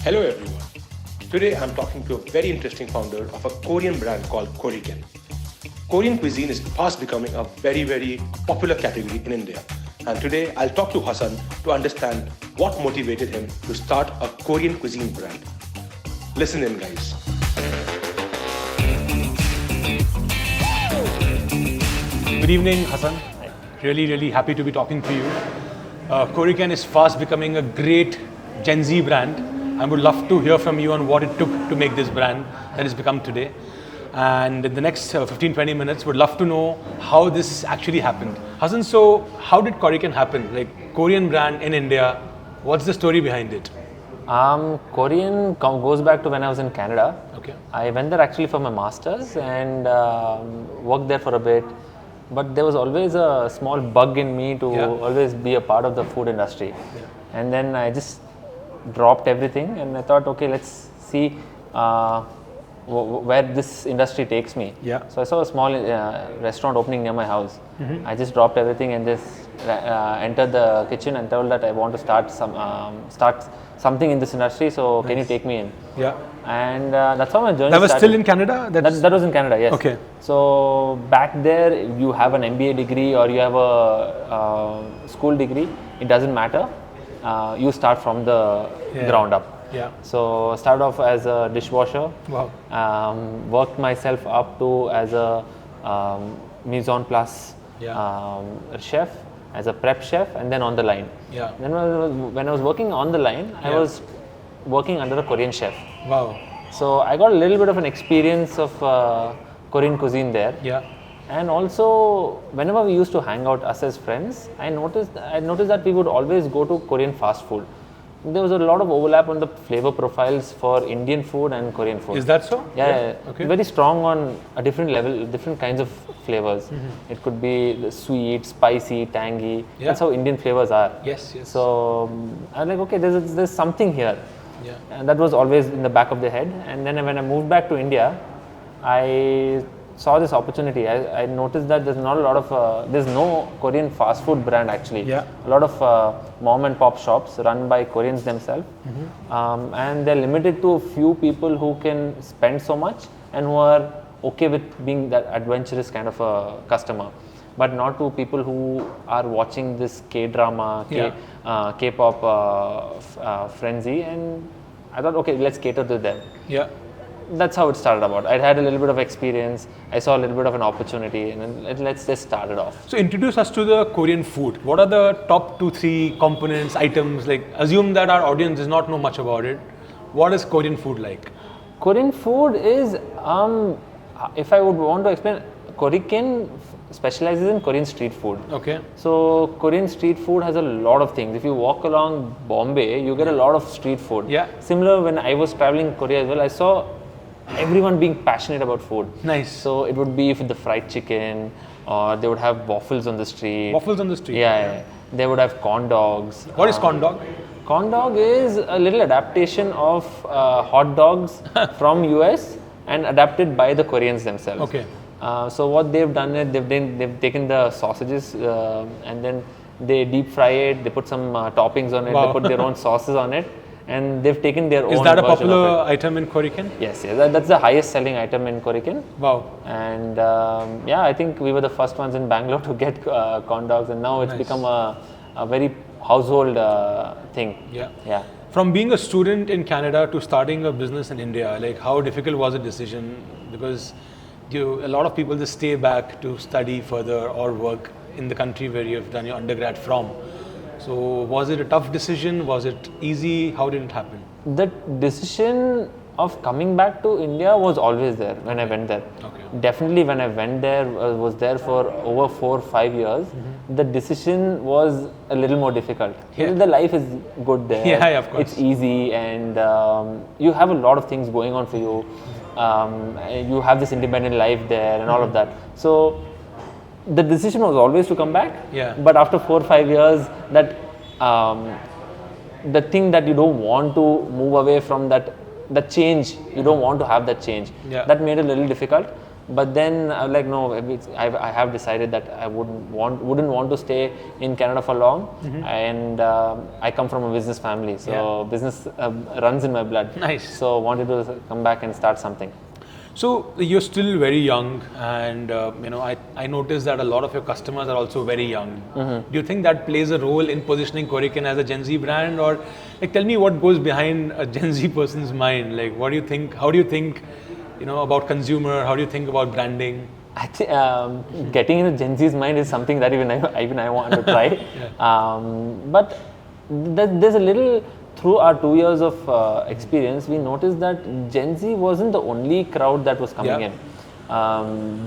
Hello everyone. Today I'm talking to a very interesting founder of a Korean brand called Koriken. Korean cuisine is fast becoming a very popular category in India. And today I'll talk to Hassan to understand what motivated him to start a Korean cuisine brand. Listen in, guys. Good evening, Hassan. Really happy to be talking to you. Koriken is fast becoming a great Gen Z brand. I would love to hear from you on what it took to make this brand that has become today. And in the next 15-20 minutes, would love to know how this actually happened. Hassan, so how did Koriken happen? Like Korean brand in India, what's the story behind it? Korean goes back to when I was in Canada. Okay. I went there actually for my masters and worked there for a bit. But there was always a small bug in me to always be a part of the food industry. Yeah. And then I just dropped everything and I thought, okay, let's see where this industry takes me. Yeah. So I saw a small restaurant opening near my house. I just dropped everything and just entered the kitchen and told that I want to start something in this industry. So can you take me in? Yeah. And that's how my journey started. That was still in Canada? That was in Canada, yes. Okay. So back there, you have an MBA degree or you have a school degree. It doesn't matter. You start from the ground up. Yeah. So started off as a dishwasher. Wow. Worked myself up to as a mise en place chef, as a prep chef, and then on the line. Yeah. Then when I was working on the line, I was working under a Korean chef. Wow. So I got a little bit of an experience of Korean cuisine there. Yeah. And also, whenever we used to hang out us as friends, I noticed that we would always go to Korean fast food. There was a lot of overlap on the flavor profiles for Indian food and Korean food. Is that so? Yeah. Okay. Very strong on a different level, different kinds of flavors. It could be the sweet, spicy, tangy. Yeah. That's how Indian flavors are. Yes. So I'm like, okay, there's something here. Yeah. And that was always in the back of the head. And then when I moved back to India, I saw this opportunity. I noticed that there's not a lot of, there's no Korean fast food brand actually. Yeah. A lot of mom and pop shops run by Koreans themselves. And they're limited to a few people who can spend so much and who are okay with being that adventurous kind of a customer. But not to people who are watching this K-drama, K-pop frenzy, and I thought, okay, let's cater to them. Yeah. That's how it started about. I had a little bit of experience, I saw a little bit of an opportunity, and then let's just start it off. So introduce us to the Korean food. What are the top 2-3 components, items? Like, assume that our audience does not know much about it. What is Korean food like? Korean food is, if I would want to explain, Koriken specializes in Korean street food. Okay. So Korean street food has a lot of things. If you walk along Bombay, you get a lot of street food. Yeah. Similar, when I was traveling Korea as well, I saw everyone being passionate about food. Nice. So it would be with the fried chicken, or they would have waffles on the street. Waffles on the street. Yeah. They would have corn dogs. What is corn dog? Corn dog is a little adaptation of hot dogs from US and adapted by the Koreans themselves. Okay. So what they've done is they've taken the sausages and then they deep fry it. They put some toppings on it. Wow. They put their own sauces on it, and they've taken their own. Is that a version popular of it. item in Koriken? Yes. That's the highest selling item in Koriken. Wow. And I think we were the first ones in Bangalore to get corn dogs, and now it's become a very household thing. Yeah. From being a student in Canada to starting a business in India, like how difficult was the decision? Because a lot of people just stay back to study further or work in the country where you have done your undergrad from. So was it a tough decision? Was it easy? How did it happen? The decision of coming back to India was always there when I went there. Okay. Definitely when I went there, was there for over 4 or 5 years, the decision was a little more difficult. Yeah. The life is good there. Yeah, of course. It's easy, and you have a lot of things going on for you. You have this independent life there and all of that. So the decision was always to come back. Yeah. But after 4 or 5 years, that the thing that you don't want to move away from, that change, you don't want to have that change. Yeah. That made it a little difficult. But then I was like, no, I have decided that I wouldn't want to stay in Canada for long, and I come from a business family, so business runs in my blood. Nice. So wanted to come back and start something. So you're still very young, and I noticed that a lot of your customers are also very young. Do you think that plays a role in positioning Koriken as a Gen Z brand, or like tell me what goes behind a Gen Z person's mind? Like, what do you think? How do you think, about consumer? How do you think about branding? I think getting into Gen Z's mind is something that even I want to try. But there's a little. Through our 2 years of experience, we noticed that Gen Z wasn't the only crowd that was coming in.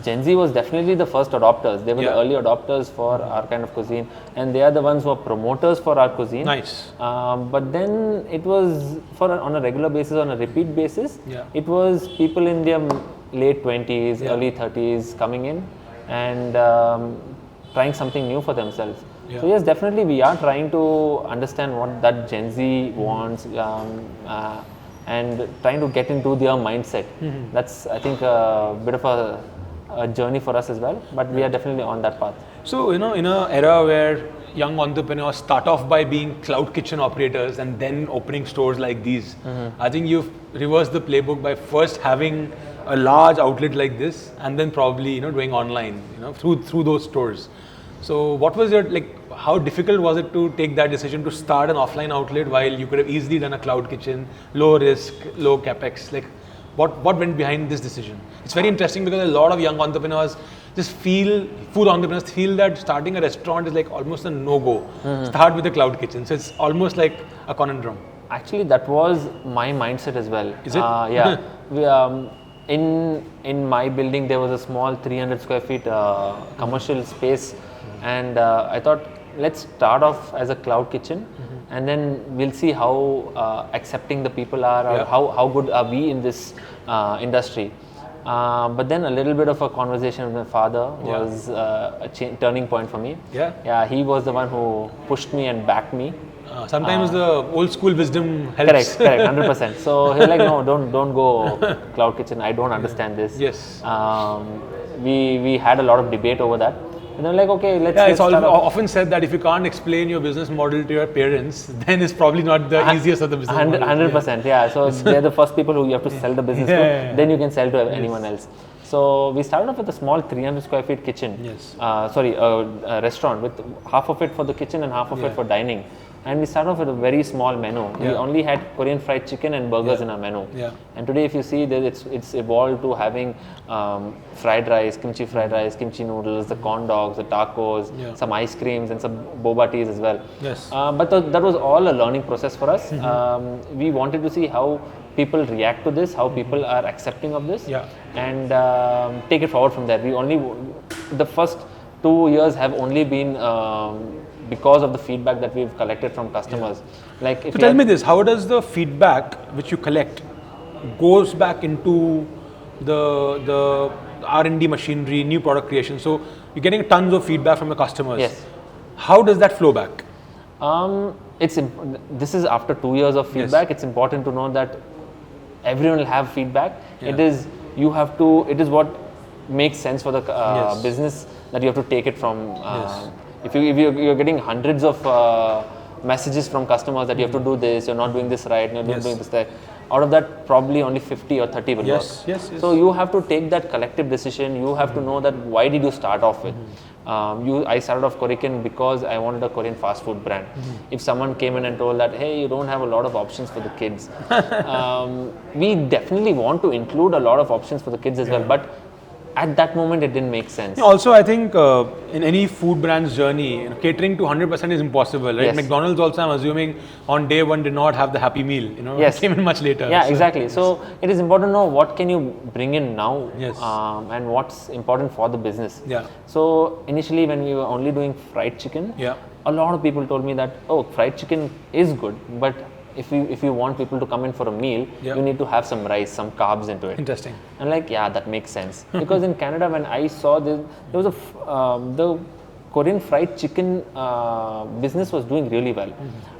Gen Z was definitely the first adopters. They were the early adopters for our kind of cuisine, and they are the ones who are promoters for our cuisine. Nice. But then it was on a regular basis, on a repeat basis. It was people in their late 20s, early 30s coming in and trying something new for themselves. So yes, definitely we are trying to understand what that Gen Z wants and trying to get into their mindset. That's, I think, a bit of a journey for us as well, but we are definitely on that path. So, in an era where young entrepreneurs start off by being cloud kitchen operators and then opening stores like these, I think you've reversed the playbook by first having a large outlet like this and then probably, doing online, through those stores. So what was your, how difficult was it to take that decision to start an offline outlet while you could have easily done a cloud kitchen, low risk, low capex? What went behind this decision? It's very interesting because a lot of young entrepreneurs food entrepreneurs feel that starting a restaurant is like almost a no-go. Start with a cloud kitchen. So it's almost like a conundrum. Actually, that was my mindset as well. Is it? Yeah. In my building, there was a small 300 square feet commercial space. And I thought, let's start off as a cloud kitchen, and then we'll see how accepting the people are, or how good are we in this industry. But then a little bit of a conversation with my father was a turning point for me. Yeah, he was the one who pushed me and backed me. Sometimes the old school wisdom helps. Correct, 100%. So he was like, no, don't go cloud kitchen. I don't understand this. Yes. We had a lot of debate over that. And I'm like, okay, let's it's start often said that if you can't explain your business model to your parents, then it's probably not the easiest of the business 100%, yeah. So they're the first people who you have to sell the business to, then you can sell to anyone else. So we started off with a small 300 square feet kitchen. A restaurant with half of it for the kitchen and half of it for dining. And we started off with a very small menu. We only had Korean fried chicken and burgers in our menu. And today, if you see, that it's evolved to having fried rice, kimchi noodles, the corn dogs, the tacos, some ice creams, and some boba teas as well. But that was all a learning process for us. We wanted to see how people react to this, how people are accepting of this, and take it forward from there. The first 2 years have only been because of the feedback that we've collected from customers. So tell me this, how does the feedback which you collect goes back into the R&D machinery, new product creation? So you're getting tons of feedback from your customers. Yes. How does that flow back? This is after 2 years of feedback. It's important to know that everyone will have feedback. It is what makes sense for the business, that you have to take it from. If you're getting hundreds of messages from customers that you have to do this, you're not doing this right, you're not doing this right. Out of that, probably only 50 or 30 will work. So you have to take that collective decision. You have to know that why did you start off with. I started off Koriken because I wanted a Korean fast food brand. If someone came in and told that, hey, you don't have a lot of options for the kids, we definitely want to include a lot of options for the kids as well. But at that moment, it didn't make sense. Also, I think in any food brand's journey, catering to 100% is impossible, right? McDonald's also, I'm assuming, on day one did not have the Happy Meal. It came in much later. Yeah, exactly. So it is important to know what can you bring in now, and what's important for the business. So initially, when we were only doing fried chicken, a lot of people told me that, oh, fried chicken is good, but if you want people to come in for a meal, you need to have some rice, some carbs into it. Interesting. And that makes sense. Because in Canada, when I saw this, there was Korean fried chicken business was doing really well.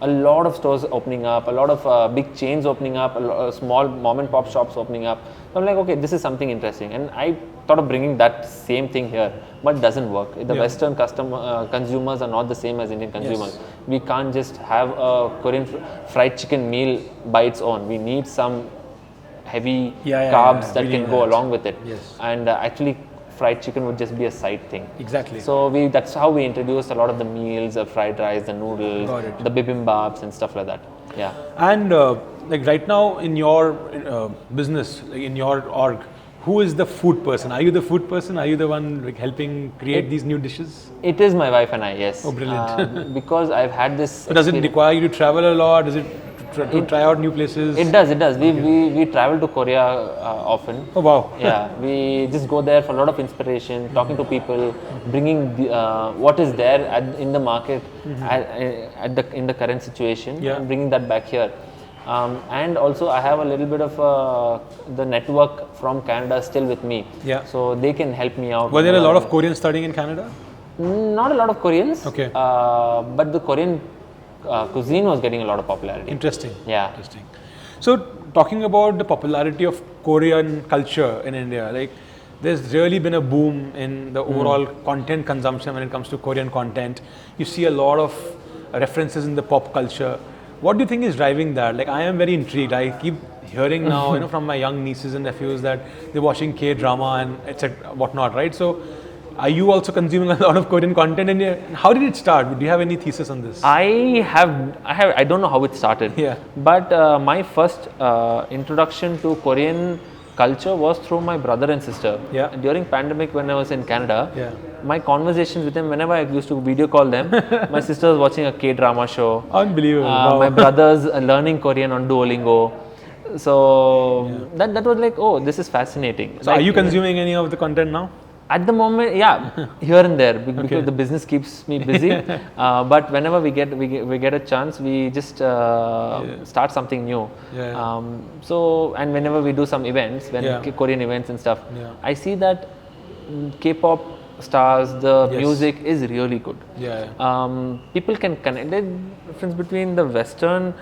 A lot of stores opening up, a lot of big chains opening up, small mom and pop shops opening up. So I'm like, okay, this is something interesting, and I thought of bringing that same thing here, but it doesn't work. The Western consumers are not the same as Indian consumers. Yes. We can't just have a Korean fried chicken meal by its own. We need some heavy carbs that we can need go that. along with it. Yes. And actually, fried chicken would just be a side thing. Exactly. So that's how we introduced a lot of the meals, the fried rice, the noodles, Got it. the bibimbaps and stuff like that. Yeah. And like right now in your business, like in your org, who is the food person? Are you the food person? Are you the one like helping create these new dishes? It is my wife and I, yes. Oh, brilliant. Because I've had this. So does it require you to travel a lot? Does it to try out new places? It does. We travel to Korea often. Oh wow. Yeah, we just go there for a lot of inspiration, talking to people, bringing what is there in the market in the current situation, and bringing that back here. And also I have a little bit of the network from Canada still with me. Yeah. So they can help me out. Were there a lot of Koreans studying in Canada? Not a lot of Koreans. Okay. But the Korean cuisine was getting a lot of popularity. Interesting. Yeah. Interesting. So talking about the popularity of Korean culture in India, like there's really been a boom in the overall content consumption when it comes to Korean content. You see a lot of references in the pop culture. What do you think is driving that? Like I am very intrigued. I keep hearing now, from my young nieces and nephews that they're watching K-drama and etc. whatnot, right? So are you also consuming a lot of Korean content? And how did it start? Do you have any thesis on this? I don't know how it started. Yeah. But my first introduction to Korean culture was through my brother and sister. Yeah. During pandemic when I was in Canada, Yeah. my conversations with them, whenever I used to video call them, my sister was watching a K-drama show. Unbelievable. Wow. My brother's learning Korean on Duolingo. So that was like, oh, this is fascinating. So like, are you consuming any of the content now? At the moment, yeah, here and there, because the business keeps me busy. But whenever we get a chance, we just start something new. Yeah. So and whenever we do some events, Korean events and stuff, I see that K-pop stars, the music is really good. Yeah. People can connect. There's difference between the Western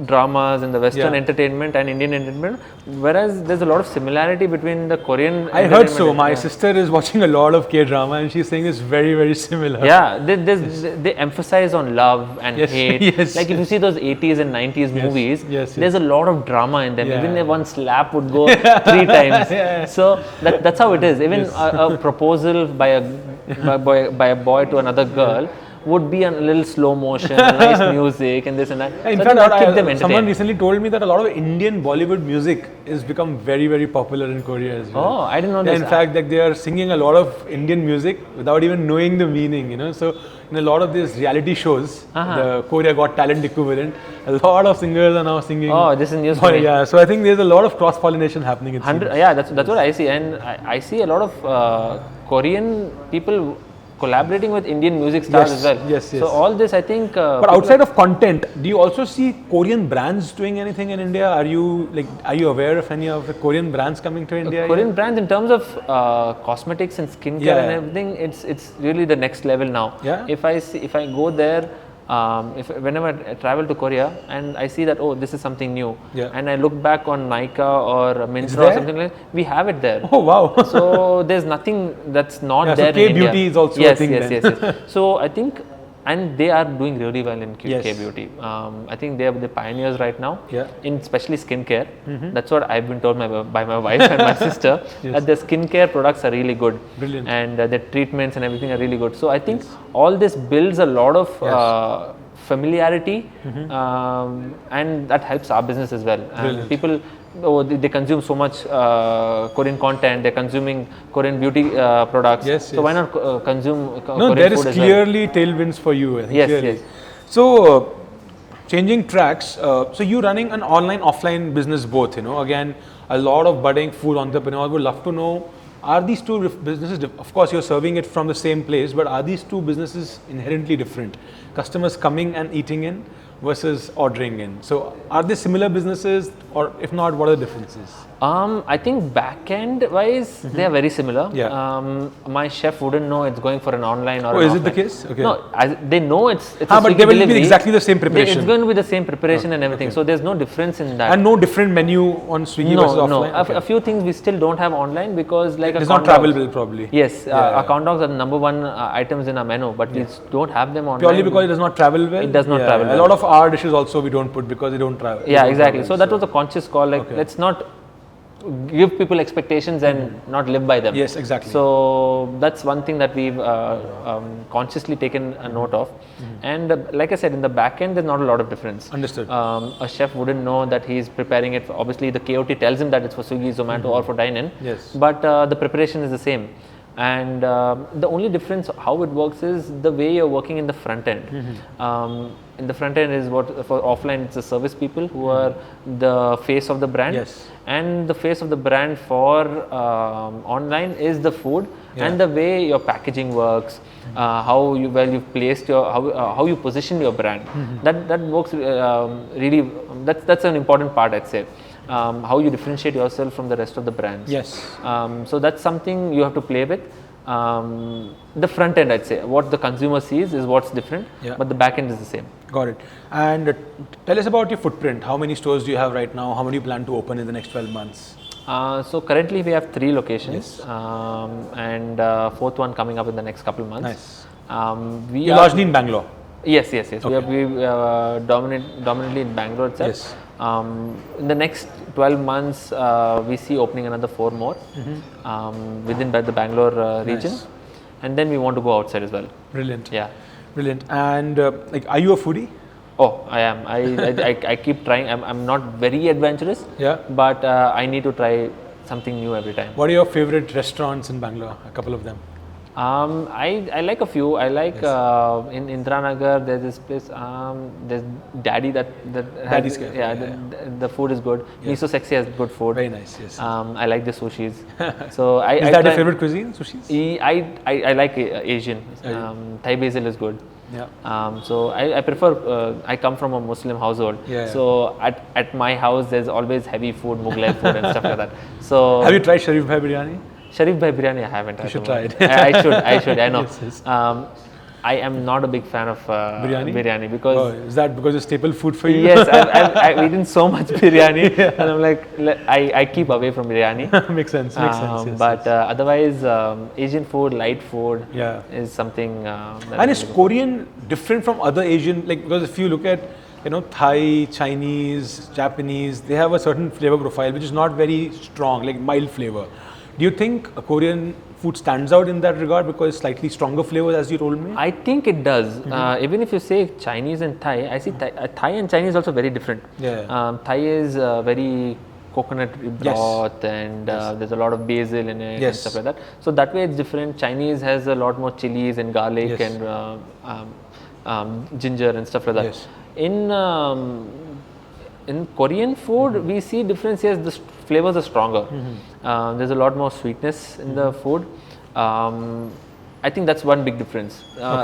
dramas and the Western entertainment and Indian entertainment, whereas there's a lot of similarity between the Korean. I heard so. My sister is watching a lot of K-drama and she's saying it's very, very similar. Yeah, they emphasize on love and hate. Like if you see those 80s and 90s movies, there's a lot of drama in them. Even if one slap would go 3 times. So that's how it is. Even a proposal by a boy to another girl would be a little slow motion, nice music and this and that. In so fact, someone recently told me that a lot of Indian Bollywood music is become very, very popular in Korea as well. Oh, I didn't know this. In fact, like they are singing a lot of Indian music without even knowing the meaning, So in a lot of these reality shows, the Korea Got Talent equivalent, a lot of singers are now singing. Oh, this is news to me. Yeah, so I think there's a lot of cross-pollination happening. Yeah, that's what I see, and I see a lot of Korean people collaborating with Indian music stars as well. So all this, I think. But outside of content, do you also see Korean brands doing anything in India? Are you aware of any of the Korean brands coming to India? Korean brands in terms of cosmetics and skincare and everything, it's really the next level now. Yeah. If I go there. Whenever I travel to Korea and I see that this is something new, and I look back on Nykaa or Myntra or something like that, we have it there. Oh wow! So there's nothing that's not there so in India. K-beauty is also a thing yes. So I think, and they are doing really well in K-beauty. I think they're the pioneers right now, in especially skincare. That's what I've been told by my wife and my sister, that the skincare products are really good. Brilliant. And the treatments and everything are really good. So I think all this builds a lot of familiarity, and that helps our business as well. And people, they consume so much Korean content, they're consuming Korean beauty products. So why not consume Korean food as well? There is clearly tailwinds for you, I think. Yes. So, changing tracks, so you running an online, offline business both, again, a lot of budding food entrepreneurs would love to know, are these two businesses, of course you're serving it from the same place, but are these two businesses inherently different? Customers coming and eating in versus ordering in. So are they similar businesses or if not, what are the differences? I think back-end wise, they are very similar. Yeah. My chef wouldn't know it's going for an online or Oh, an is it the offline. case? Okay. No, they know it's a but Swiggy they will delivery. be exactly the same preparation. It's going to be the same preparation and everything. So there's no difference in that. And no different menu on Swiggy versus offline? No. A few things we still don't have online because like it's not travelable probably. Yes, our corn dogs are the number one items in our menu, but we don't have them online. Purely because it does not travel well? It does not travel well. A lot of our dishes also we don't put because they don't travel. Yeah, exactly. So that was a conscious call. Like, let's not give people expectations and not live by them. Yes, exactly. So that's one thing that we've consciously taken a note of. And like I said, in the back end, there's not a lot of difference. Understood. A chef wouldn't know that he's preparing it. Obviously, the KOT tells him that it's for Swiggy, Zomato, or for dine-in. Yes. But the preparation is the same. And the only difference how it works is the way you're working in the front end. In the front end is what for offline it's the service people who are the face of the brand. Yes. And the face of the brand for online is the food and the way your packaging works, how you've placed your how you position your brand. That works really. That's an important part, I'd say. How you differentiate yourself from the rest of the brands. Yes. So that's something you have to play with. The front end, I'd say, what the consumer sees is what's different, but the back end is the same. Got it. And tell us about your footprint. How many stores do you have right now? How many you plan to open in the next 12 months? So currently we have 3 locations, and fourth one coming up in the next couple of months. Nice. You're largely in Bangalore. Yes. Okay. We dominantly in Bangalore itself. Yes. In the next 12 months, we see opening another 4 more within the Bangalore region, and then we want to go outside as well. Brilliant. Yeah. Brilliant. And are you a foodie? Oh, I am. I keep trying. I'm not very adventurous. Yeah. But I need to try something new every time. What are your favorite restaurants in Bangalore? A couple of them. I like a few. I like in Indranagar. There's this place. There's Daddy Daddy's Cafe. The food is good. Miso Sexy has good food. Very nice. Yes. I like the sushis. So is that your favorite cuisine? Sushis? I like Asian. Thai basil is good. Yeah. So I prefer. I come from a Muslim household. So at my house there's always heavy food, Mughlai food and stuff like that. So have you tried Sharif Bhai biryani? Sharif Bhai biryani I haven't. You should try it. I should. I know. Yes. I am not a big fan of biryani because is that because it's staple food for you? Yes, I've eaten so much biryani and I'm like I keep away from biryani. Makes sense. Yes, but otherwise, Asian food, light food, is something. And is Korean different from other Asian? Like, because if you look at Thai, Chinese, Japanese, they have a certain flavor profile which is not very strong, like mild flavor. Do you think a Korean food stands out in that regard because it's slightly stronger flavors, as you told me? I think it does. Even if you say Chinese and Thai, I see Thai and Chinese also very different. Thai is very coconut broth and there's a lot of basil in it and stuff like that. So that way it's different. Chinese has a lot more chilies and garlic and ginger and stuff like that. In Korean food, we see difference. Yes, the flavors are stronger. There's a lot more sweetness in the food. I think that's one big difference.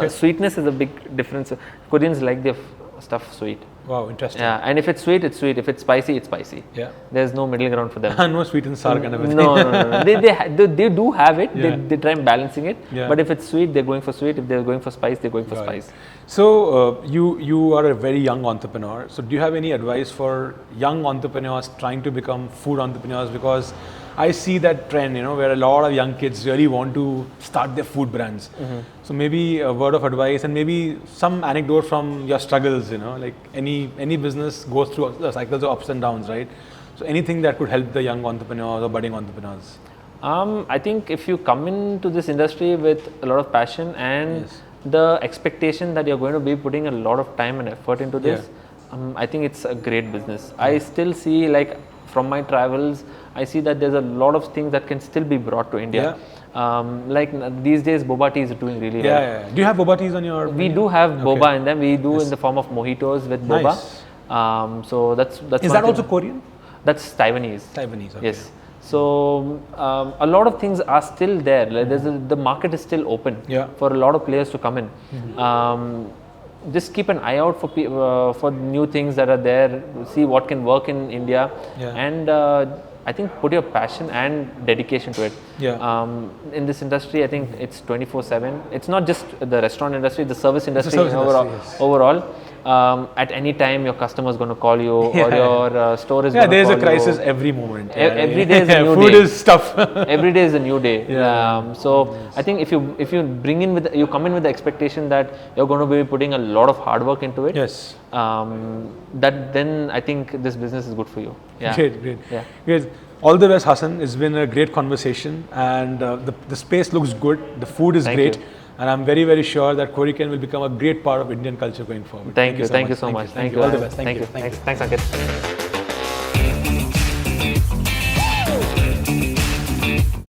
Sweetness is a big difference. Koreans like their stuff sweet. Wow, interesting. Yeah, and if it's sweet, it's sweet. If it's spicy, it's spicy. Yeah. There's no middle ground for them. No sweet and sour kind of a thing. No. They do have it. They try balancing it. But if it's sweet, they're going for sweet. If they're going for spice, they're going for spice. So you are a very young entrepreneur. So do you have any advice for young entrepreneurs trying to become food entrepreneurs? Because I see that trend, where a lot of young kids really want to start their food brands. So maybe a word of advice and maybe some anecdote from your struggles, like any business goes through the cycles of ups and downs, right? So anything that could help the young entrepreneurs or budding entrepreneurs. I think if you come into this industry with a lot of passion and the expectation that you're going to be putting a lot of time and effort into this, I think it's a great business. I still see, like from my travels, I see that there's a lot of things that can still be brought to India. Like these days, boba tea is doing really well. Do you have boba teas on your We do have boba in them. We do in the form of mojitos with boba. So that's Is that also Korean? That's Taiwanese. Taiwanese, okay. Yes. So a lot of things are still there. Like the market is still open for a lot of players to come in. just keep an eye out for new things that are there. See what can work in India, and I think put your passion and dedication to it. In this industry, I think it's 24/7. It's not just the restaurant industry, the service industry overall. At any time, your customer is going to call you, or your store is going to call you. There's a crisis every moment. Every day is a new day. Food is tough. Every day is a new day. So I think if you bring in you come in with the expectation that you're going to be putting a lot of hard work into it. Yes. Then I think this business is good for you. Great. Yeah. Guys, all the best, Hassan. It's been a great conversation, and the space looks good. The food is great. And I'm very, very sure that Koriken will become a great part of Indian culture going forward. Thank you so much. Thank you. All the best. Thank you. Thanks, Ankit.